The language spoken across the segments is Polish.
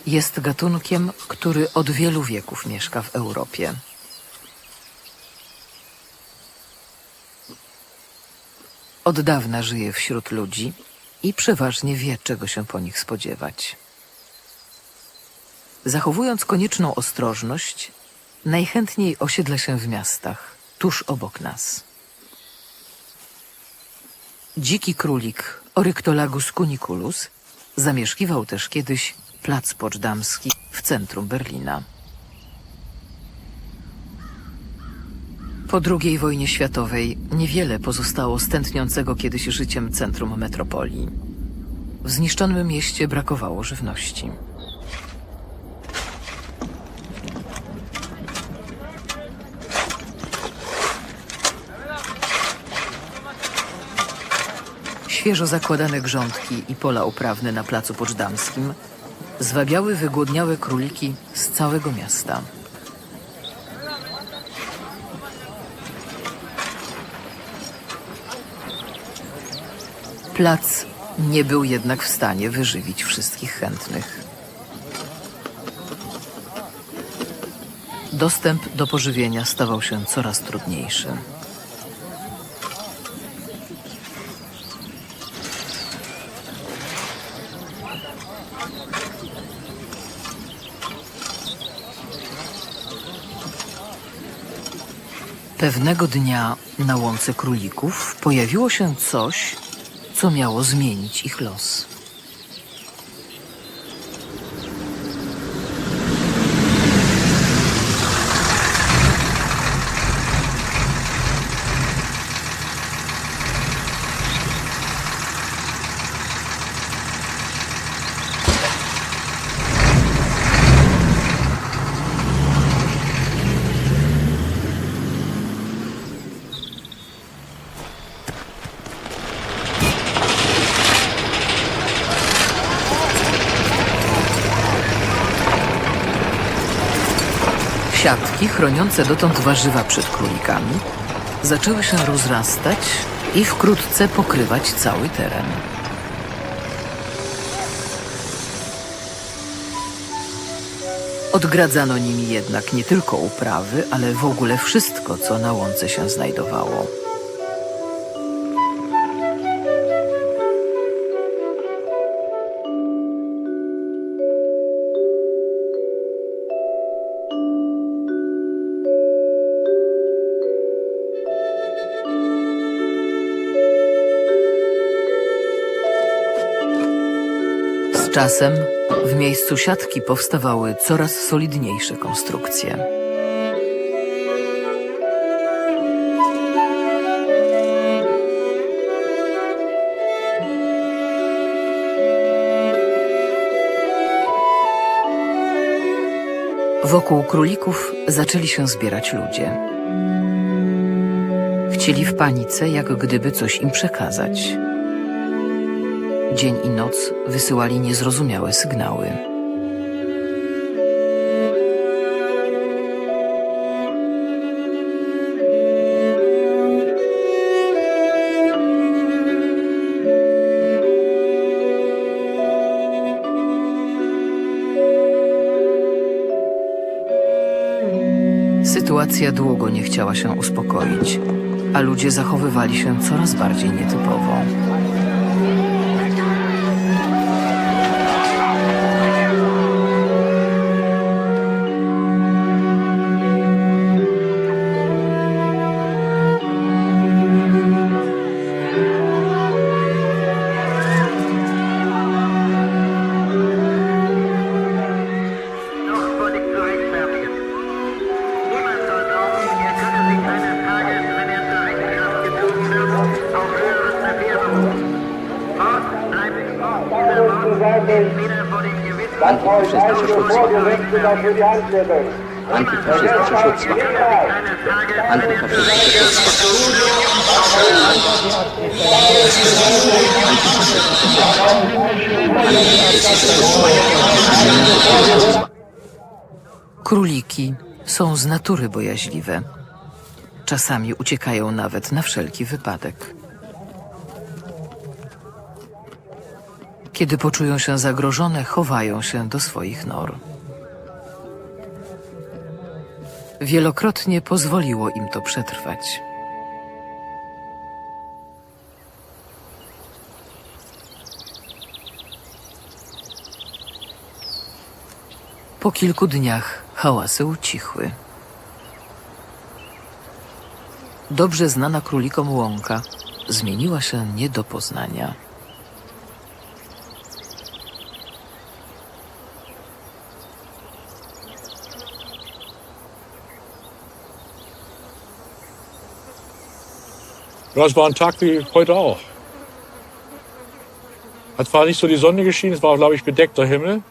Jest gatunkiem, który od wielu wieków mieszka w Europie. Od dawna żyje wśród ludzi i przeważnie wie, czego się po nich spodziewać. Zachowując konieczną ostrożność, najchętniej osiedla się w miastach, tuż obok nas. Dziki królik Oryctolagus cuniculus zamieszkiwał też kiedyś plac Poczdamski w centrum Berlina. Po II wojnie światowej niewiele pozostało z tętniącego kiedyś życiem centrum metropolii. W zniszczonym mieście brakowało żywności. Świeżo zakładane grządki i pola uprawne na placu Poczdamskim zwabiały wygłodniałe króliki z całego miasta. Plac nie był jednak w stanie wyżywić wszystkich chętnych. Dostęp do pożywienia stawał się coraz trudniejszy. Pewnego dnia na łące królików pojawiło się coś, co miało zmienić ich los. Siatki chroniące dotąd warzywa przed królikami zaczęły się rozrastać i wkrótce pokrywać cały teren. Odgradzano nimi jednak nie tylko uprawy, ale w ogóle wszystko, co na łące się znajdowało. Z czasem w miejscu siatki powstawały coraz solidniejsze konstrukcje. Wokół królików zaczęli się zbierać ludzie. Chcieli w panice, jak gdyby coś im przekazać. Dzień i noc wysyłali niezrozumiałe sygnały. Sytuacja długo nie chciała się uspokoić, a ludzie zachowywali się coraz bardziej nietypowo. Dann brauche ich einige Vorgesetzte dafür die Handschrift. antifaschistische Schutzwaffe. Antifaschistische Schutzwaffe. Króliki są z natury bojaźliwe. Czasami uciekają nawet na wszelki wypadek. Kiedy poczują się zagrożone, chowają się do swoich nor. Wielokrotnie pozwoliło im to przetrwać. Po kilku dniach hałasy ucichły. Dobrze znana królikom łąka zmieniła się nie do poznania. Ja, es war ein Tag wie heute auch. Hat zwar nicht so die Sonne geschienen, es war, glaube ich, bedeckter Himmel.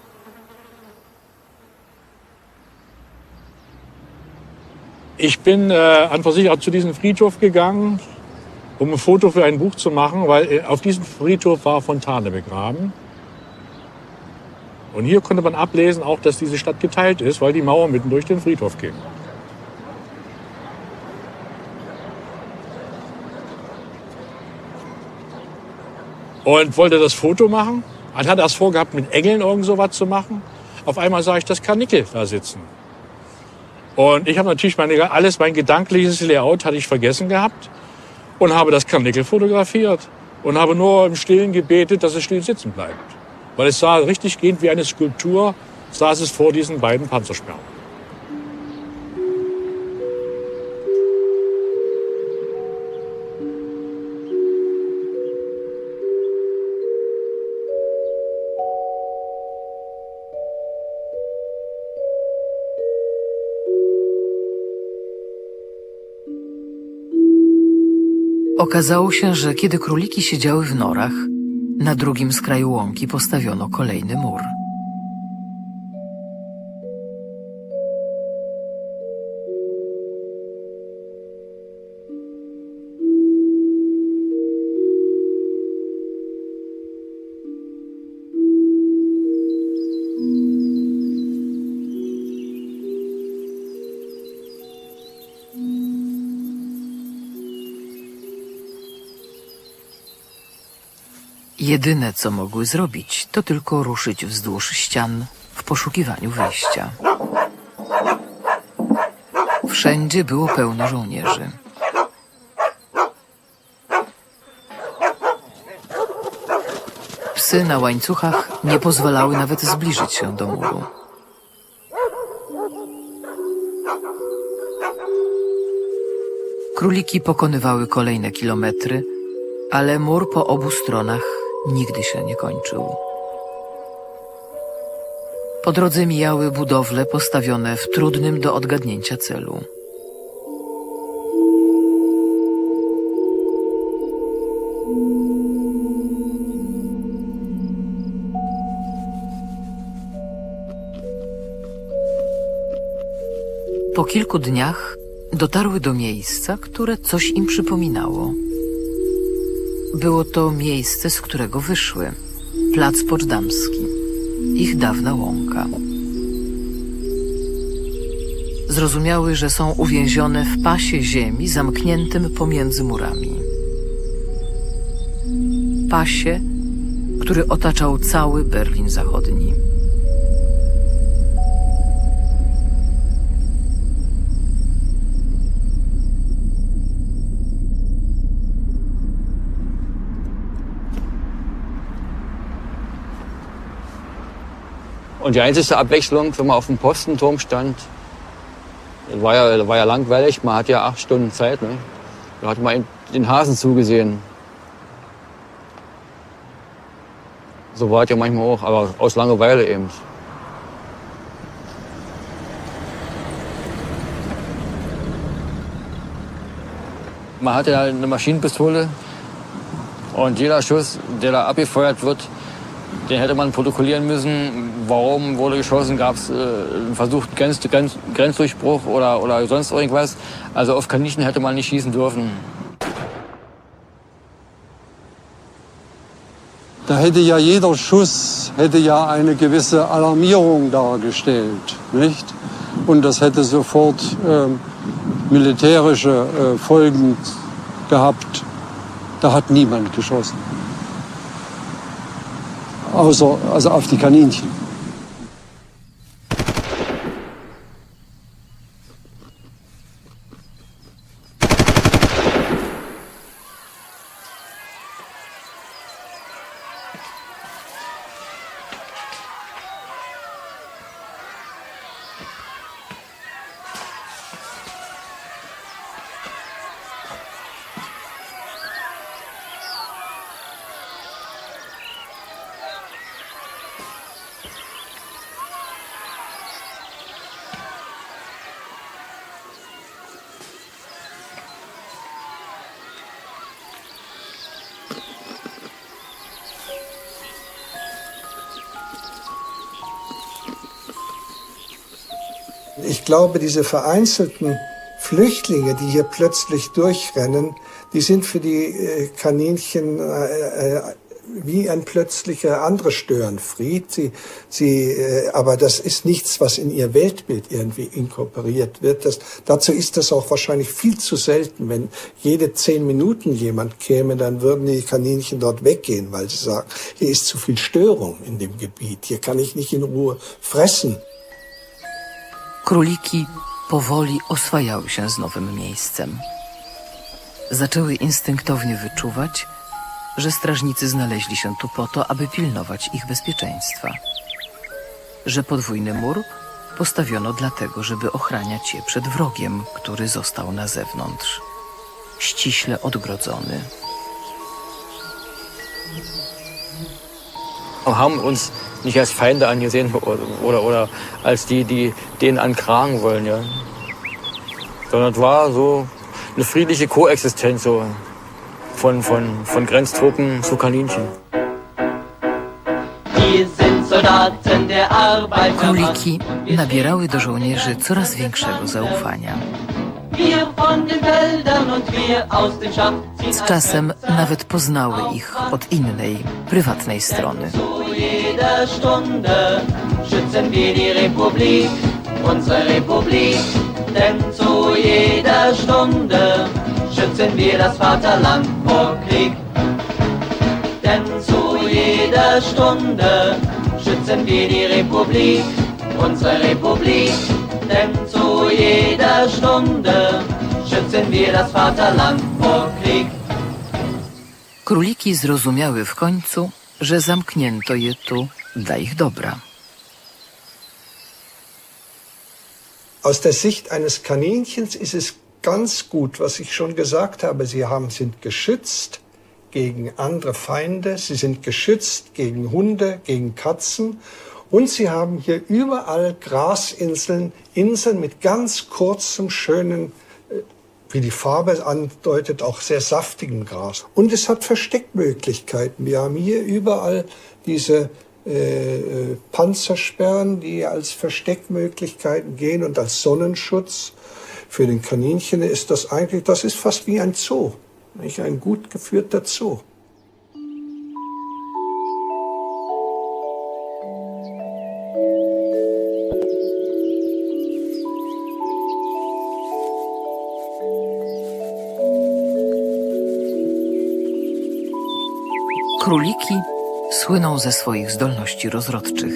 Ich bin an für sich auch zu diesem Friedhof gegangen, um ein Foto für ein Buch zu machen, weil auf diesem Friedhof war Fontane begraben. Und hier konnte man ablesen auch, dass diese Stadt geteilt ist, weil die Mauer mitten durch den Friedhof ging. Und wollte das Foto machen. Und hat erst vorgehabt, mit Engeln irgend so was zu machen. Auf einmal sah ich das Karnickel da sitzen. Und ich habe natürlich mein gedankliches Layout hatte ich vergessen gehabt und habe das Karnickel fotografiert und habe nur im Stillen gebetet, dass es still sitzen bleibt. Weil es sah richtig gehend wie eine Skulptur, saß es vor diesen beiden Panzersperren. Okazało się, że kiedy króliki siedziały w norach, na drugim skraju łąki postawiono kolejny mur. Jedyne, co mogły zrobić, to tylko ruszyć wzdłuż ścian w poszukiwaniu wyjścia. Wszędzie było pełno żołnierzy. Psy na łańcuchach nie pozwalały nawet zbliżyć się do muru. Króliki pokonywały kolejne kilometry, ale mur po obu stronach nigdy się nie kończył. Po drodze mijały budowle postawione w trudnym do odgadnięcia celu. Po kilku dniach dotarły do miejsca, które coś im przypominało. Było to miejsce, z którego wyszły. Plac Poczdamski. Ich dawna łąka. Zrozumiały, że są uwięzione w pasie ziemi zamkniętym pomiędzy murami. Pasie, który otaczał cały Berlin Zachodni. Und die einzige Abwechslung, wenn man auf dem Postenturm stand, war ja langweilig, man hat ja 8 Stunden Zeit, ne? Da hat man den Hasen zugesehen. So war es ja manchmal auch, aber aus Langeweile eben. Man hatte halt eine Maschinenpistole und jeder Schuss, der da abgefeuert wird, Den hätte man protokollieren müssen. Warum wurde geschossen? Gab es einen versuchten Grenzdurchbruch oder sonst irgendwas? Also auf Kaninchen hätte man nicht schießen dürfen. Da hätte ja jeder Schuss eine gewisse Alarmierung dargestellt, nicht? Und das hätte sofort militärische Folgen gehabt. Da hat niemand geschossen. Also auf die Kaninchen. Ich glaube, diese vereinzelten Flüchtlinge, die hier plötzlich durchrennen, die sind für die Kaninchen wie ein plötzlicher anderer Störenfried. Aber das ist nichts, was in ihr Weltbild irgendwie inkorporiert wird. Dazu ist das auch wahrscheinlich viel zu selten. Wenn jede 10 Minuten jemand käme, dann würden die Kaninchen dort weggehen, weil sie sagen, hier ist zu viel Störung in dem Gebiet. Hier kann ich nicht in Ruhe fressen. Króliki powoli oswajały się z nowym miejscem. Zaczęły instynktownie wyczuwać, że strażnicy znaleźli się tu po to, aby pilnować ich bezpieczeństwa. Że podwójny mur postawiono dlatego, żeby ochraniać je przed wrogiem, który został na zewnątrz, ściśle odgrodzony. Haben uns nicht als Feinde angesehen oder als die denen ankragen wollen, ja. Sondern es war so eine friedliche Koexistenz so von Grenztruppen zu Kaninchen. Króliki nabierały do żołnierzy coraz większego zaufania. Z czasem nawet poznały ich od innej, prywatnej strony. Jeder Stunde schützen wir die Republik, unsere Republik, denn zu jeder Stunde schützen wir das Vaterland vor Krieg. Denn zu jeder Stunde schützen wir die Republik, unsere Republik, denn zu jeder Stunde schützen wir das Vaterland vor Krieg. Króliki zrozumiały w końcu, że zamknięto je tu dla ich dobra. Aus der Sicht eines Kaninchens ist es ganz gut, was ich schon gesagt habe. Sie sind geschützt gegen andere Feinde, sie sind geschützt gegen Hunde, gegen Katzen und sie haben hier überall Grasinseln, Inseln mit ganz kurzem, schönen, wie die Farbe andeutet, auch sehr saftigem Gras. Und es hat Versteckmöglichkeiten. Wir haben hier überall diese Panzersperren, die als Versteckmöglichkeiten gehen und als Sonnenschutz. Für den Kaninchen ist das ist fast wie ein Zoo, nicht? Ein gut geführter Zoo. Króliki słyną ze swoich zdolności rozrodczych.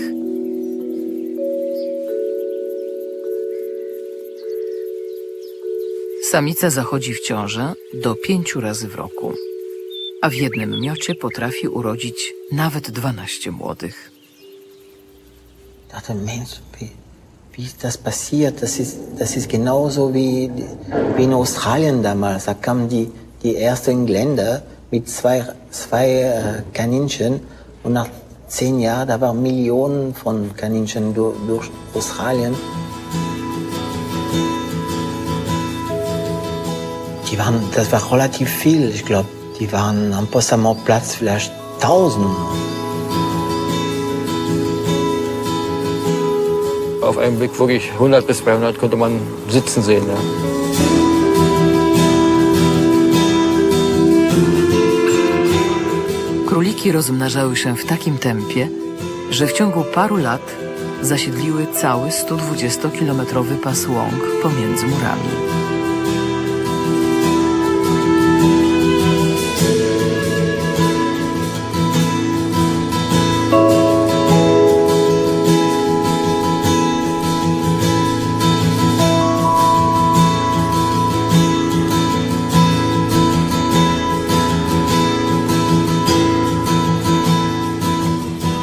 Samica zachodzi w ciążę do 5 razy w roku, a w jednym miocie potrafi urodzić nawet 12 młodych. Ich dachte, Mensch, wie ist das passiert? Das ist genauso wie in Australien damals. Da kamen die ersten Engländer mit zwei Kaninchen und nach 10 Jahren, da waren Millionen von Kaninchen durch Australien. Das war relativ viel, ich glaube, die waren am Potsdamer Platz vielleicht 1000. auf einen Blick wirklich 100 bis 200 konnte man sitzen sehen. Ja. Króliki rozmnażały się w takim tempie, że w ciągu paru lat zasiedliły cały 120-kilometrowy pas łąk pomiędzy murami.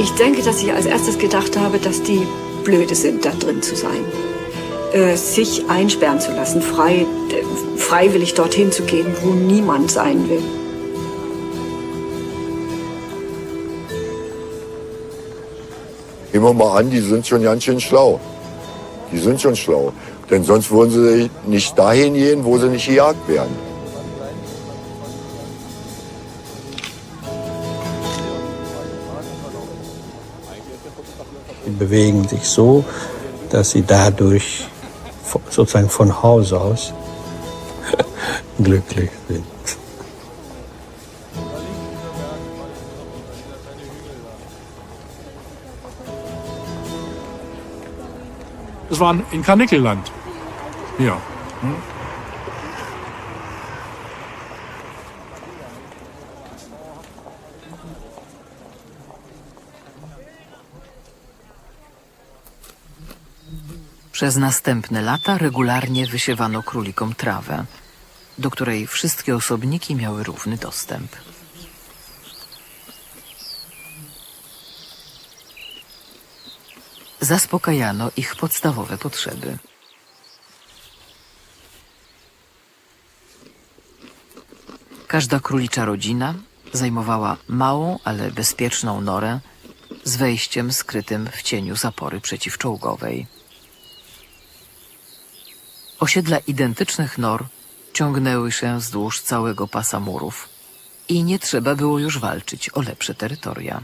Ich denke, dass ich als erstes gedacht habe, dass die blöde sind, da drin zu sein. Sich einsperren zu lassen, freiwillig dorthin zu gehen, wo niemand sein will. Nehmen wir mal an, die sind schon ganz schön schlau. Die sind schon schlau. Denn sonst würden sie nicht dahin gehen, wo sie nicht gejagt werden. Sie bewegen sich so, dass sie dadurch sozusagen von Haus aus glücklich sind. Das war in Karnickelland. Ja. Przez następne lata regularnie wysiewano królikom trawę, do której wszystkie osobniki miały równy dostęp. Zaspokajano ich podstawowe potrzeby. Każda królicza rodzina zajmowała małą, ale bezpieczną norę z wejściem skrytym w cieniu zapory przeciwczołgowej. Osiedla identycznych nor ciągnęły się wzdłuż całego pasa murów i nie trzeba było już walczyć o lepsze terytoria.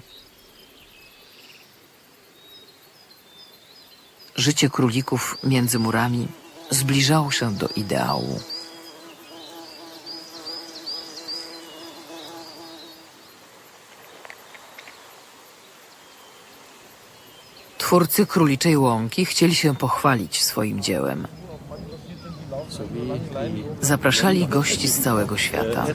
Życie królików między murami zbliżało się do ideału. Twórcy Króliczej Łąki chcieli się pochwalić swoim dziełem. Zapraszali gości z całego świata.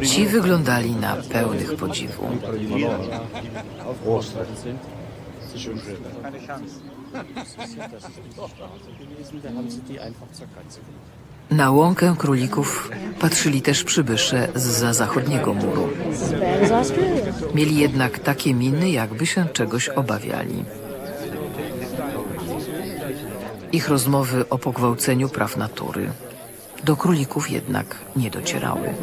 Ci wyglądali na pełnych podziwu. Na łąkę królików patrzyli też przybysze zza zachodniego muru. Mieli jednak takie miny, jakby się czegoś obawiali. Ich rozmowy o pogwałceniu praw natury do królików jednak nie docierały.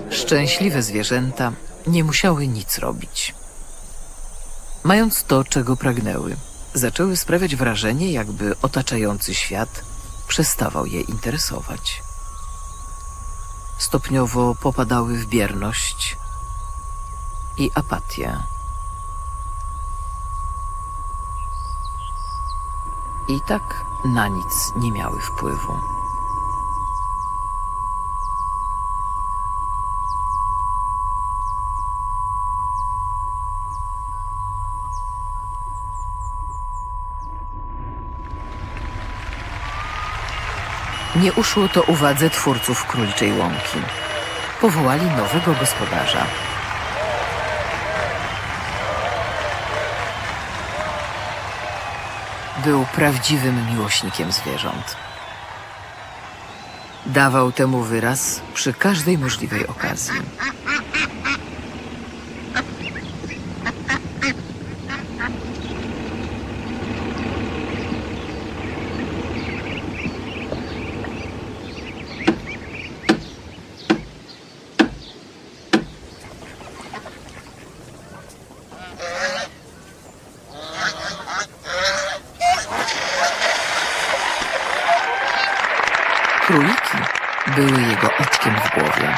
Szczęśliwe zwierzęta nie musiały nic robić. Mając to, czego pragnęły, zaczęły sprawiać wrażenie, jakby otaczający świat przestawał je interesować. Stopniowo popadały w bierność i apatię. I tak na nic nie miały wpływu. Nie uszło to uwadze twórców Króliczej Łąki. Powołali nowego gospodarza. Był prawdziwym miłośnikiem zwierząt. Dawał temu wyraz przy każdej możliwej okazji. go oczkiem w głowie.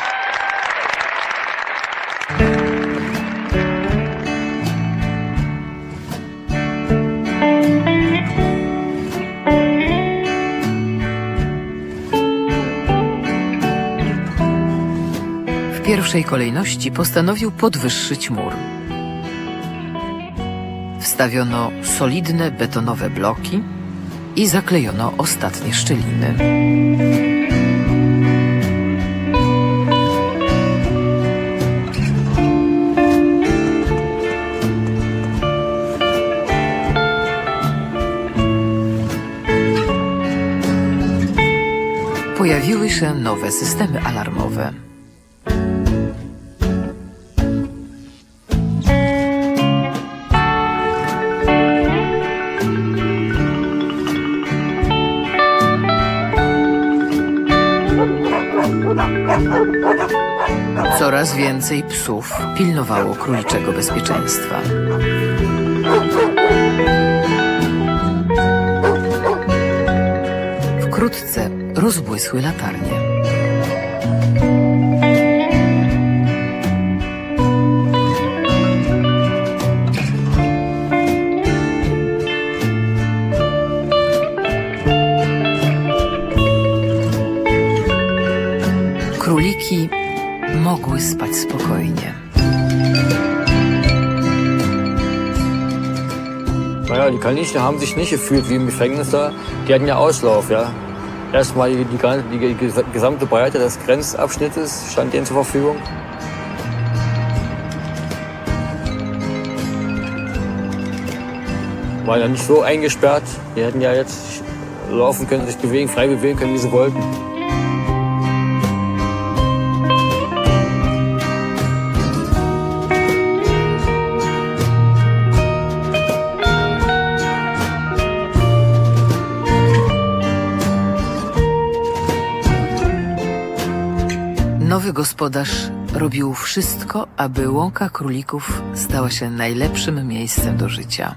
W pierwszej kolejności postanowił podwyższyć mur. Wstawiono solidne betonowe bloki i zaklejono ostatnie szczeliny. Pojawiły się nowe systemy alarmowe. Coraz więcej psów pilnowało króliczego bezpieczeństwa. Wkrótce rozbłysły latarnie. Króliki mogły spać spokojnie. Naja, die Kaninchen haben sich nicht gefühlt wie im Gefängnis da. Die hatten ja Auslauf, ja. Erstmal die gesamte Breite des Grenzabschnittes stand denen zur Verfügung. War ja nicht so eingesperrt. Die hätten ja jetzt laufen können, sich bewegen, frei bewegen können, wie sie wollten. Nowy gospodarz robił wszystko, aby łąka królików stała się najlepszym miejscem do życia.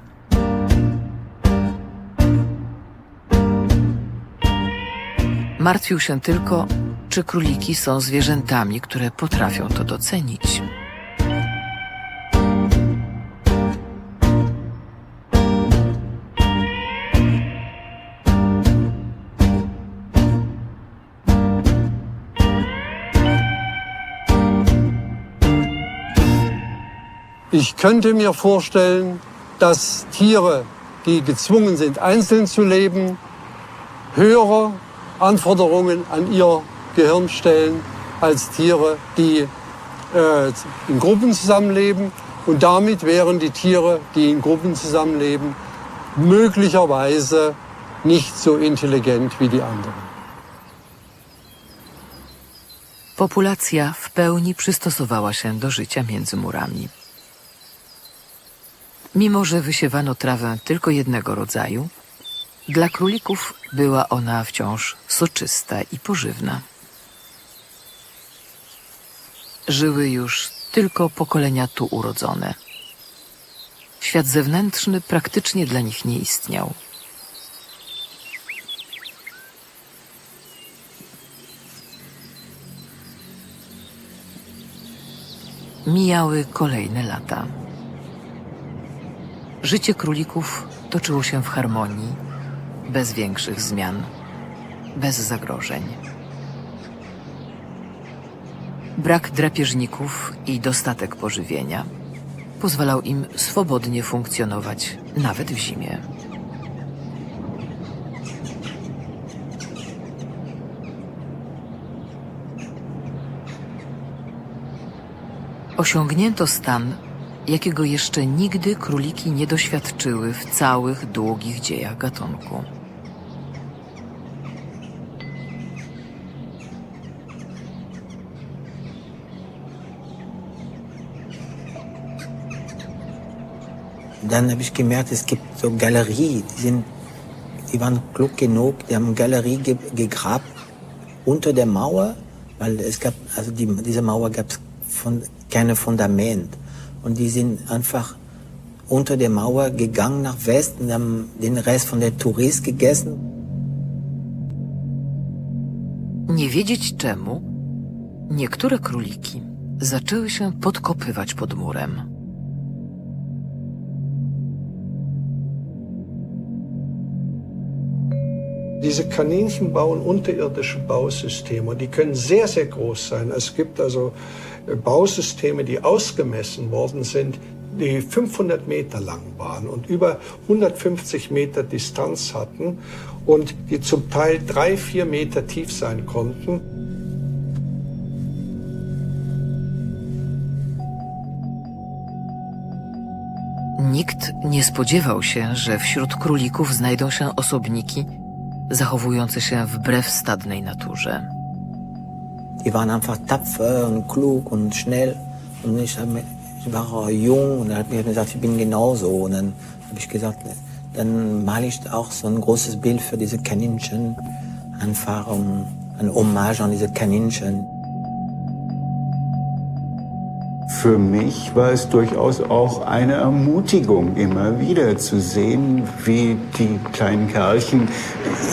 Martwił się tylko, czy króliki są zwierzętami, które potrafią to docenić. Ich könnte mir vorstellen, dass Tiere, die gezwungen sind, einzeln zu leben, höhere Anforderungen an ihr Gehirn stellen als Tiere, die in Gruppen zusammenleben. Und damit wären die Tiere, die in Gruppen zusammenleben, möglicherweise nicht so intelligent wie die anderen. Populacja w pełni przystosowała się do życia między murami. Mimo że wysiewano trawę tylko jednego rodzaju, dla królików była ona wciąż soczysta i pożywna. Żyły już tylko pokolenia tu urodzone. Świat zewnętrzny praktycznie dla nich nie istniał. Mijały kolejne lata. Życie królików toczyło się w harmonii, bez większych zmian, bez zagrożeń. Brak drapieżników i dostatek pożywienia pozwalał im swobodnie funkcjonować nawet w zimie. Osiągnięto stan, jakiego jeszcze nigdy króliki nie doświadczyły w całych długich dziejach gatunku. Dann habe ich gemerkt, es gibt so Galerie, die waren klug genug, die haben Galerie gegraben unter der Mauer, weil es gab, also diese Mauer gab es keine Fundament. Und die sind einfach unter der Mauer gegangen nach Westen, haben den Rest von der Tourist gegessen. Nie wiedzieć czemu, Niektóre króliki zaczęły się podkopywać pod murem. Diese Kaninchen bauen unterirdische Bausysteme und die können sehr, sehr groß sein. Es gibt also Bausysteme, die ausgemessen worden sind, die 500 Meter lang waren und über 150 Meter Distanz hatten und die zum Teil 3-4 Meter tief sein konnten. Nikt nie spodziewał się, że wśród królików znajdą się osobniki zachowujące się wbrew stadnej naturze. Die waren einfach tapfer und klug und schnell. Und ich war jung und dann hat mir gesagt, ich bin genauso. Und dann habe ich gesagt, dann male ich auch so ein großes Bild für diese Kaninchen. Einfach ein Hommage an diese Kaninchen. Für mich war es durchaus auch eine Ermutigung, immer wieder zu sehen, wie die kleinen Kerlchen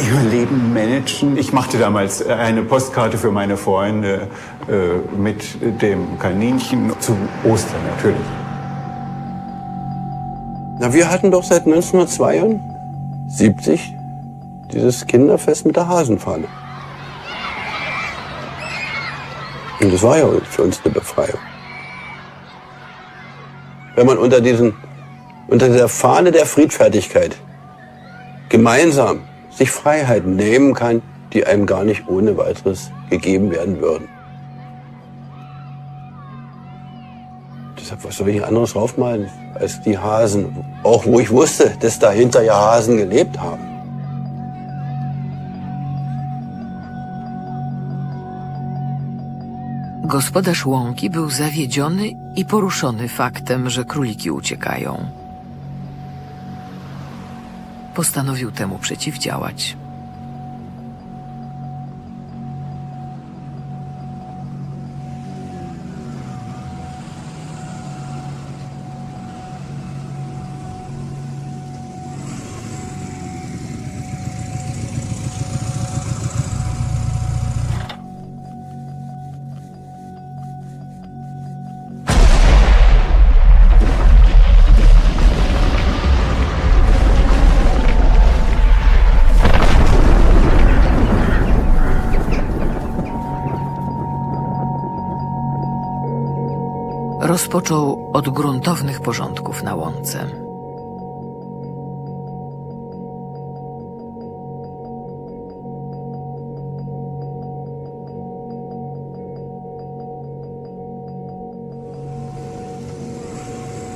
ihr Leben managen. Ich machte damals eine Postkarte für meine Freunde mit dem Kaninchen zu Ostern natürlich. Na, wir hatten doch seit 1972 dieses Kinderfest mit der Hasenfahne. Und das war ja für uns eine Befreiung. Wenn man unter dieser Fahne der Friedfertigkeit gemeinsam sich Freiheiten nehmen kann, die einem gar nicht ohne weiteres gegeben werden würden. Deshalb, was soll ich anderes draufmalen als die Hasen? Auch wo ich wusste, dass dahinter ja Hasen gelebt haben. Gospodarz łąki był zawiedziony i poruszony faktem, że króliki uciekają. Postanowił temu przeciwdziałać. Rozpoczął od gruntownych porządków na łące.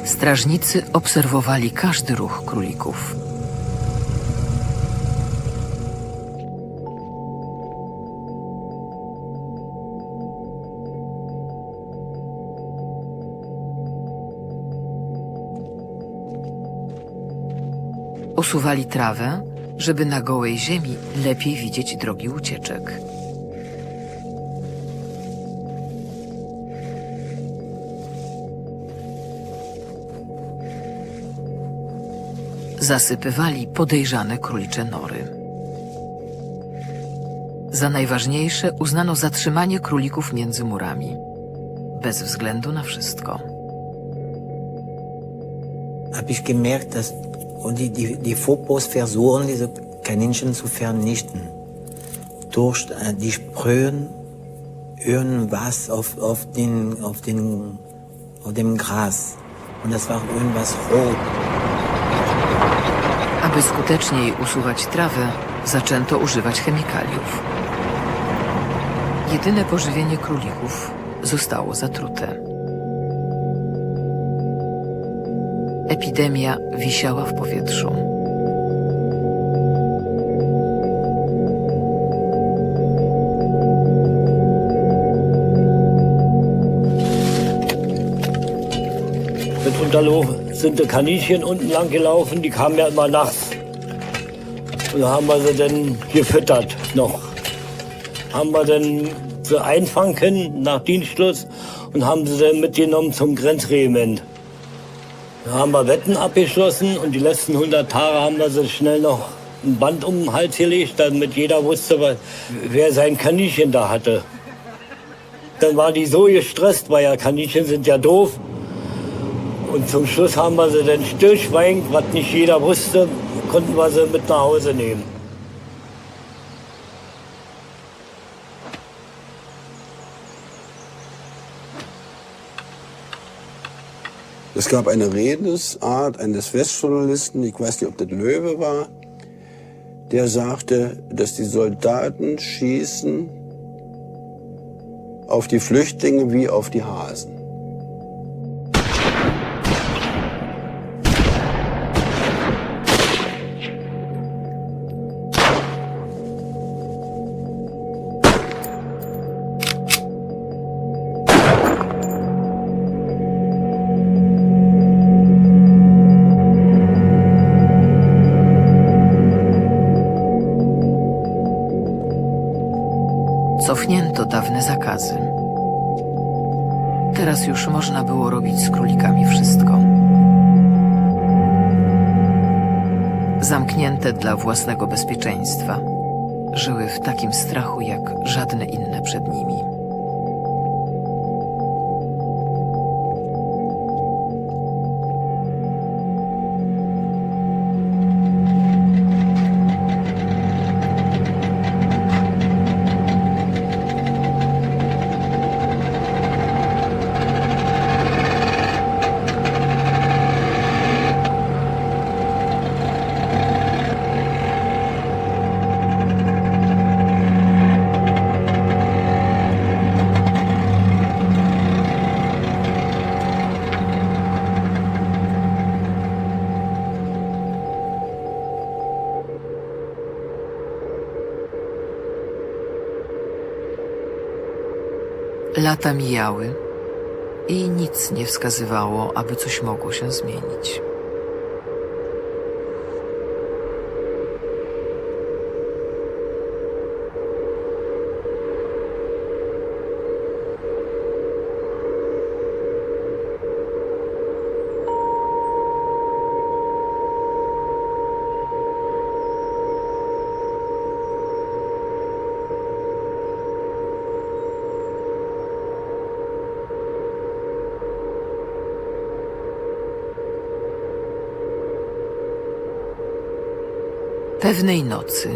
Strażnicy obserwowali każdy ruch królików. Usuwali trawę, żeby na gołej ziemi lepiej widzieć drogi ucieczek. Zasypywali podejrzane królicze nory. Za najważniejsze uznano zatrzymanie królików między murami, bez względu na wszystko. Habe ich gemerkt, dass die Phobos versuchen, diese Kaninchen zu vernichten. Durch die sprühen irgendwas auf dem Gras. Und das war irgendwas rot. Aby skuteczniej usuwać trawę, zaczęto używać chemikaliów. Jedyne pożywienie królików zostało zatrute. Epidemia wisiała w powietrzu. Mit Unterloh sind die Kaninchen unten lang gelaufen, die kamen ja immer nachts. Und da haben wir sie dann gefüttert noch. Haben wir dann sie einfangen können nach Dienstschluss und haben sie dann mitgenommen zum Grenzregiment. Da haben wir Wetten abgeschlossen und die letzten 100 Tage haben wir sie schnell noch ein Band um den Hals gelegt, damit jeder wusste, wer sein Kaninchen da hatte. Dann waren die so gestresst, weil ja Kaninchen sind ja doof. Und zum Schluss haben wir sie dann stillschweigend, was nicht jeder wusste, konnten wir sie mit nach Hause nehmen. Es gab eine Redensart eines Westjournalisten, ich weiß nicht, ob das Löwe war, der sagte, dass die Soldaten schießen auf die Flüchtlinge wie auf die Hasen. Cofnięto dawne zakazy. Teraz już można było robić z królikami wszystko. Zamknięte dla własnego bezpieczeństwa, żyły w takim strachu jak żadne inne przed nimi. Lata mijały i nic nie wskazywało, aby coś mogło się zmienić. Pewnej nocy,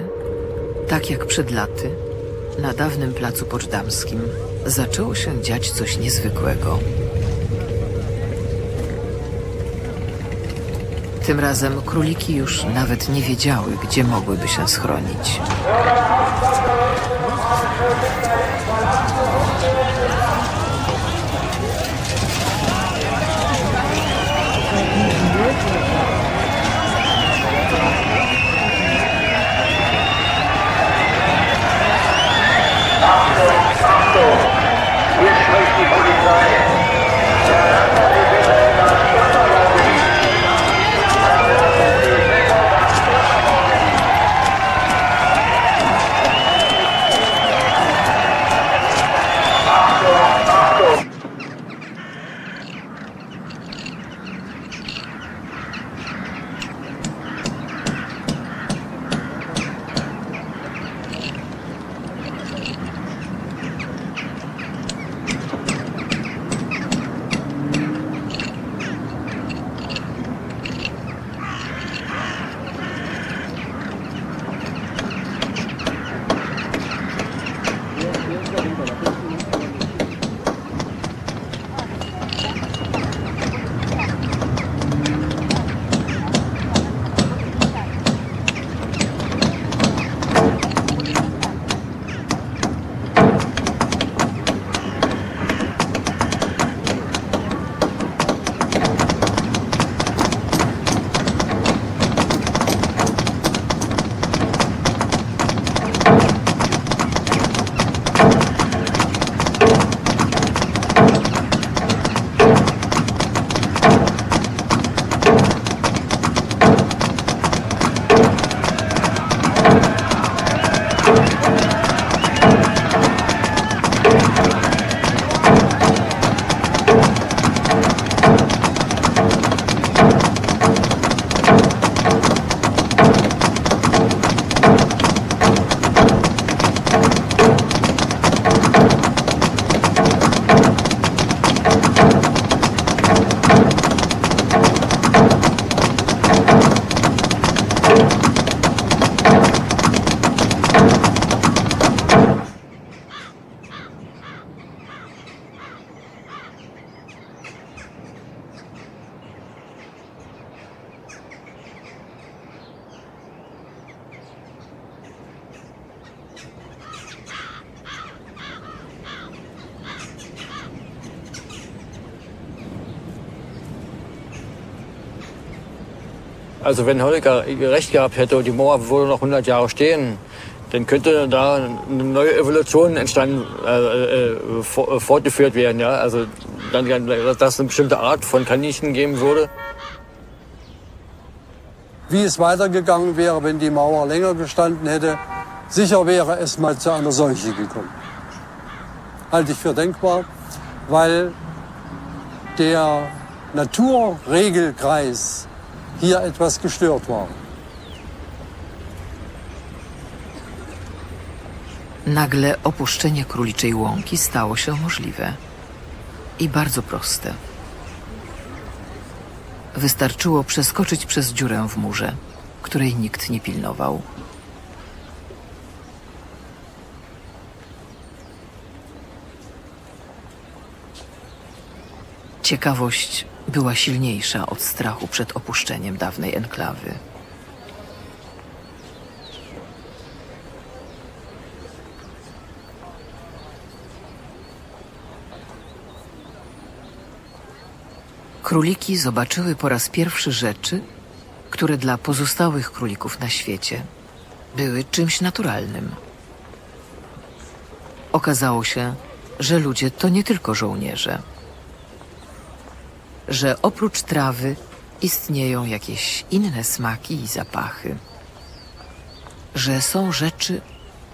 tak jak przed laty, na dawnym placu Poczdamskim zaczęło się dziać coś niezwykłego. Tym razem króliki już nawet nie wiedziały, gdzie mogłyby się schronić. Also wenn Honecker recht gehabt hätte und die Mauer würde noch 100 Jahre stehen, dann könnte da eine neue Evolution entstanden, fortgeführt werden. Ja? Also dann, dass es eine bestimmte Art von Kaninchen geben würde. Wie es weitergegangen wäre, wenn die Mauer länger gestanden hätte, sicher wäre es mal zu einer Seuche gekommen. Halte ich für denkbar, weil der Naturregelkreis hier etwas gestört war. Nagle opuszczenie Króliczej Łąki stało się możliwe i bardzo proste. Wystarczyło przeskoczyć przez dziurę w murze, której nikt nie pilnował. Ciekawość była silniejsza od strachu przed opuszczeniem dawnej enklawy. Króliki zobaczyły po raz pierwszy rzeczy, które dla pozostałych królików na świecie były czymś naturalnym. Okazało się, że ludzie to nie tylko żołnierze, że oprócz trawy istnieją jakieś inne smaki i zapachy, że są rzeczy,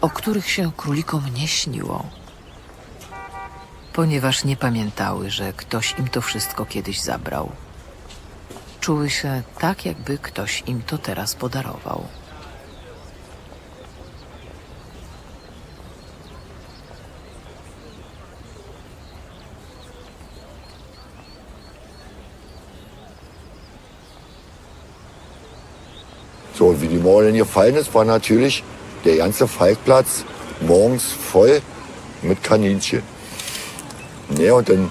o których się królikom nie śniło, ponieważ nie pamiętały, że ktoś im to wszystko kiedyś zabrał. Czuły się tak, jakby ktoś im to teraz podarował. So, und wie die Mauer dann gefallen ist, war natürlich der ganze Falkplatz morgens voll mit Kaninchen. Ne, und dann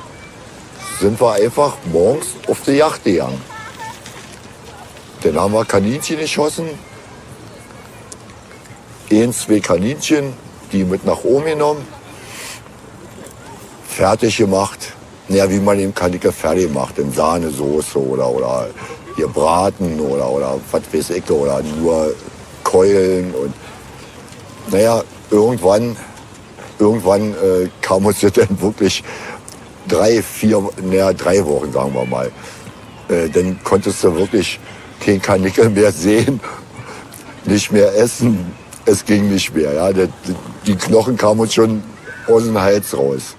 sind wir einfach morgens auf die Jagd gegangen. Dann haben wir Kaninchen geschossen, 1, 2 Kaninchen, die mit nach oben genommen, fertig gemacht. Naja, wie man eben Kanickel fertig macht, in Sahnesoße oder gebraten oder was weiß ich, oder nur Keulen. Und naja, irgendwann kam uns das dann wirklich 3 Wochen, sagen wir mal. Dann konntest du wirklich kein Kanickel mehr sehen, nicht mehr essen. Es ging nicht mehr. Ja. Die Knochen kamen uns schon aus dem Hals raus.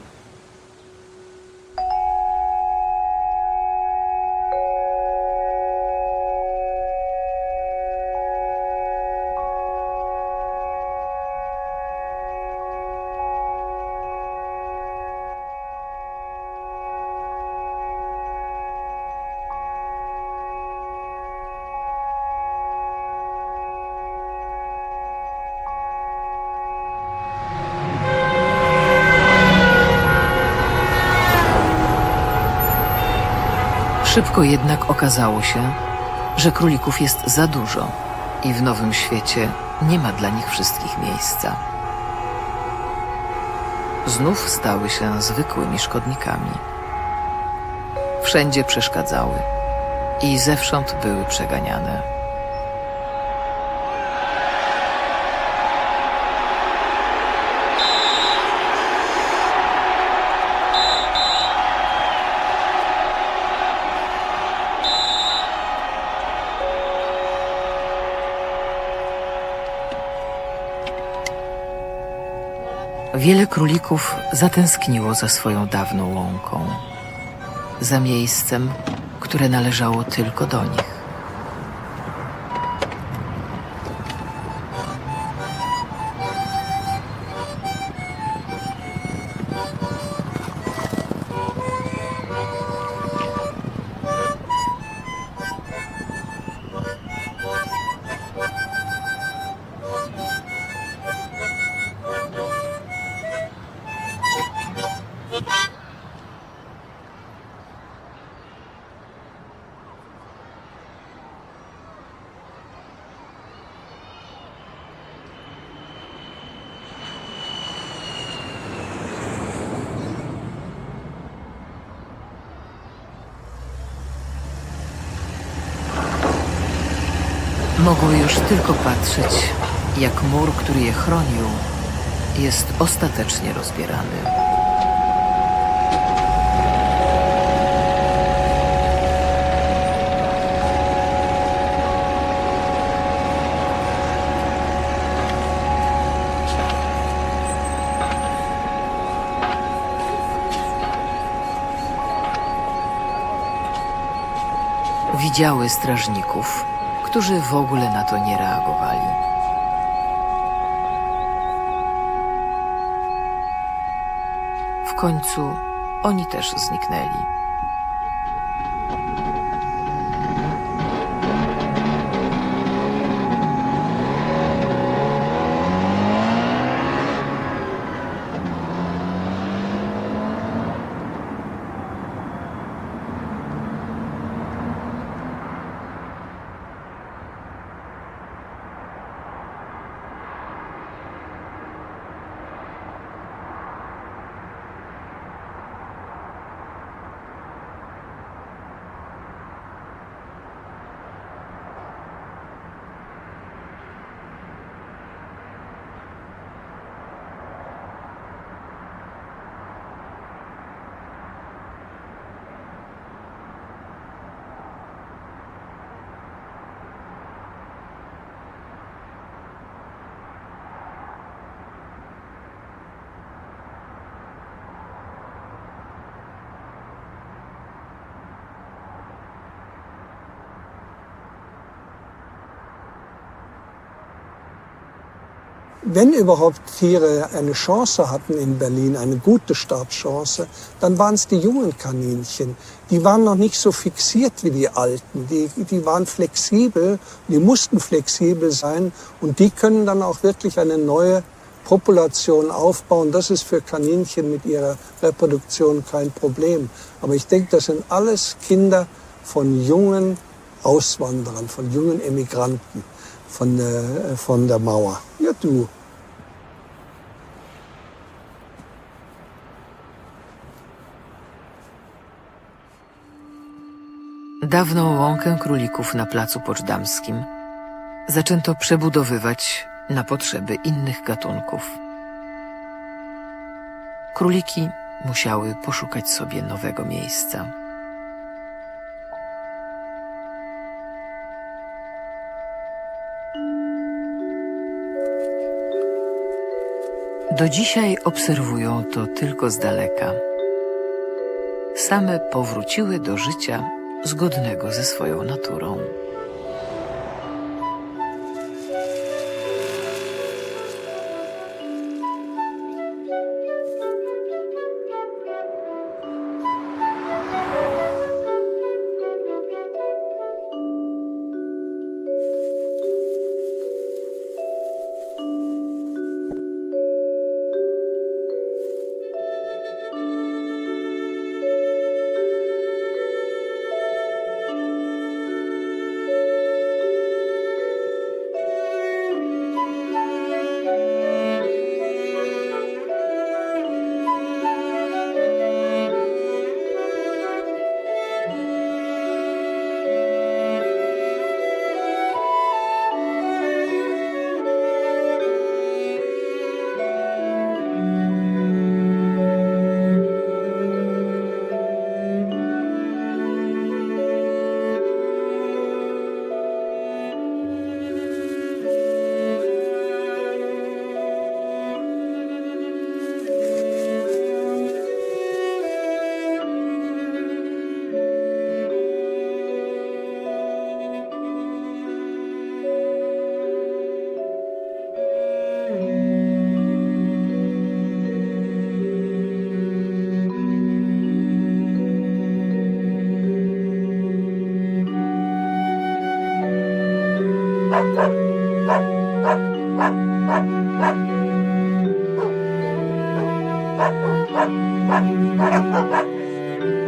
Szybko jednak okazało się, że królików jest za dużo i w nowym świecie nie ma dla nich wszystkich miejsca. Znów stały się zwykłymi szkodnikami. Wszędzie przeszkadzały i zewsząd były przeganiane. Wiele królików zatęskniło za swoją dawną łąką, za miejscem, które należało tylko do nich. Mogły już tylko patrzeć, jak mur, który je chronił, jest ostatecznie rozbierany. Widziały strażników, którzy w ogóle na to nie reagowali. W końcu oni też zniknęli. Wenn überhaupt Tiere eine Chance hatten in Berlin, eine gute Startchance, dann waren es die jungen Kaninchen. Die waren noch nicht so fixiert wie die alten. Die waren flexibel, die mussten flexibel sein und die können dann auch wirklich eine neue Population aufbauen. Das ist für Kaninchen mit ihrer Reproduktion kein Problem. Aber ich denke, das sind alles Kinder von jungen Auswanderern, von jungen Emigranten von der Mauer. Ja, du. Dawną łąkę królików na placu Poczdamskim zaczęto przebudowywać na potrzeby innych gatunków. Króliki musiały poszukać sobie nowego miejsca. Do dzisiaj obserwują to tylko z daleka. Same powróciły do życia zgodnego ze swoją naturą.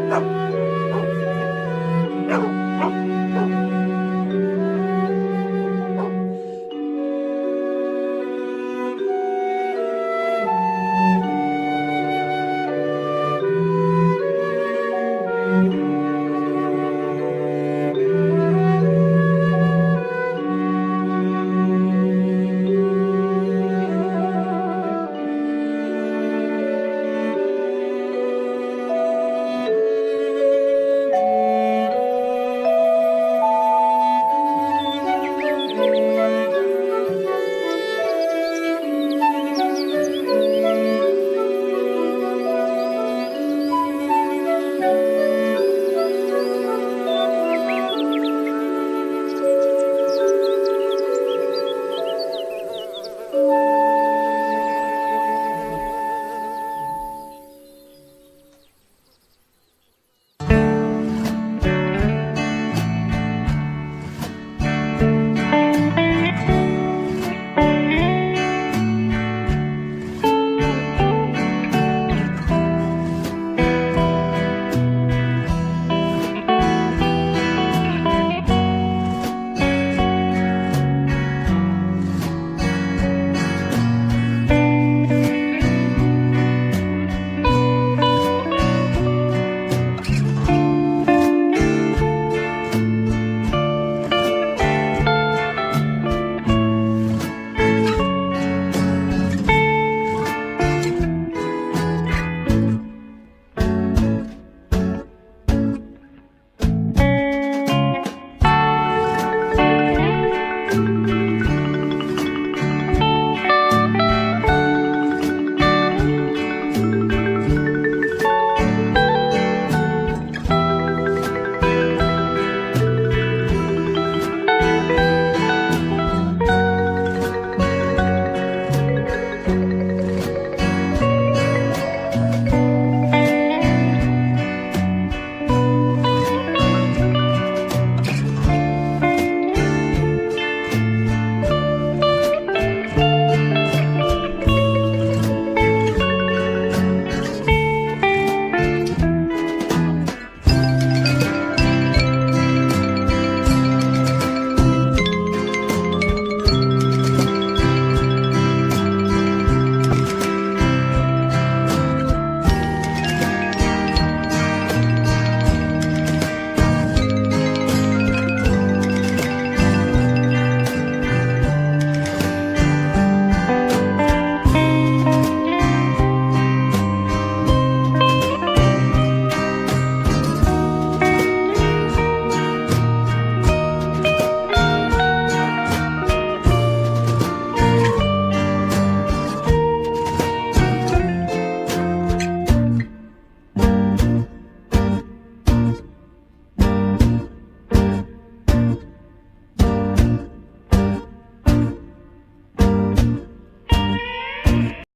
Thank you.